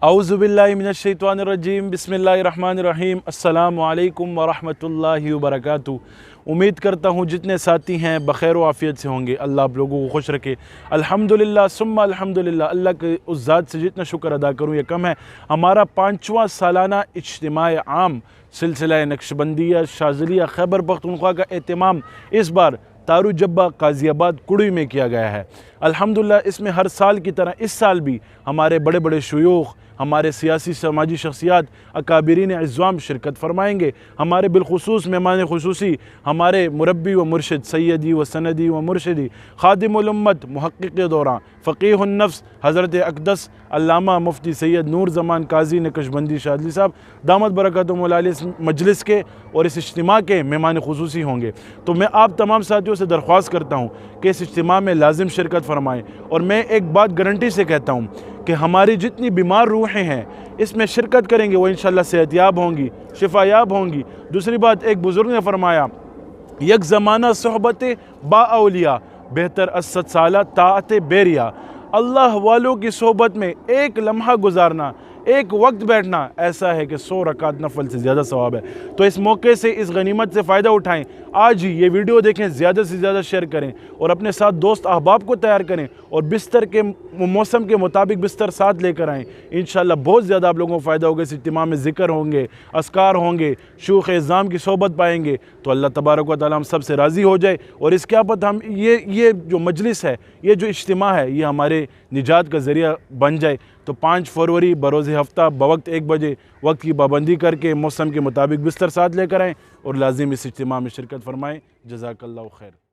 औज़ुबिल्लाहि मिनश्शैतानिर्रजीम बिस्मिल्लाहिर्रहमानिर्रहीम अस्सलामु अलैकुम वरहमतुल्लाहि वबरकातुहू। उम्मीद करता हूँ जितने साथी हैं बख़ैर व आफ़ियत से होंगे। अल्लाह आप लोगों को खुश रखे। अल्हम्दुलिल्लाह सुम्मा अल्हम्दुलिल्लाह। अल्लाह के उस ज़ात से जितना शुक्र अदा करूँ ये कम है। हमारा 5वां सालाना इज्तिमाए आम सिलसिला नक्शबंदिया शाज़िलिया खैबर पख्तूनख्वा का एहतमाम इस बार तारू जब्बा काज़ियाबाद कुड़ी में किया गया है। अल्हम्दुलिल्लाह इसमें हर साल की तरह इस साल भी हमारे बड़े बड़े शुयूख़, हमारे सियासी समाजी शख्सियात, अकाबिरीन इज़्ज़ाम शिरकत फरमाएंगे। हमारे बिलखुसूस मेहमान खुसूसी हमारे मुरब्बी व मुर्शिद सैयदी व सनदी व मुर्शिदी खादिमुल उम्मत मुहक्किक़ दौरान फ़क़ीहुन नफ्स हज़रत अक़दस अल्लामा मुफ्ती सैयद नूर ज़मान काजी नक्शबंदी शाज़िली साहब दामद बरकतुहुमुल आलिया इस मजलिस के और इस इज्तिमा के मेहमान खुसूसी होंगे। तो मैं आप तमाम साथियों से दरख्वास्त करता हूँ कि इस इज्तिमा में लाजिम शिरकत फरमाएँ। और मैं एक बात गारंटी से कहता हूँ कि हमारी जितनी बीमार रूहें हैं इसमें शिरकत करेंगे वो इंशाअल्लाह सेहतयाब होंगी, शिफायाब होंगी। दूसरी बात, एक बुज़ुर्ग ने फरमाया, यक ज़माना सोहबत बाऔलिया बेहतर असद साला ताअत बेरिया। अल्लाह वालों की सोहबत में एक लम्हा गुजारना, एक वक्त बैठना ऐसा है कि 100 रकात नफल से ज़्यादा सवाब है। तो इस मौके से, इस गनीमत से फ़ायदा उठाएं। आज ही ये वीडियो देखें, ज़्यादा से ज़्यादा शेयर करें और अपने साथ दोस्त अहबाब को तैयार करें और बिस्तर के मौसम के मुताबिक बिस्तर साथ लेकर आएँ। इंशाअल्लाह बहुत ज़्यादा आप लोगों को फ़ायदा होगा। इस इज्तिमा में ज़िक्र होंगे, अस्कार होंगे, शूख़ इज़्ज़ाम की सोहबत पाएंगे। तो अल्लाह तबारक व तआला हम सब से राज़ी हो जाए और इस क्या पता हम ये जो मजलिस है, ये जो इज्तिमा है, ये हमारे निजात का ज़रिया बन जाए। तो 5 फरवरी बरोज़ हफ़्ता बवक्त 1 बजे वक्त की पाबंदी करके मौसम के मुताबिक बिस्तर साथ लेकर आएँ और लाजिम इस इज्तिमा में शिरकत फरमाएँ। जज़ाकल्लाहु खैर।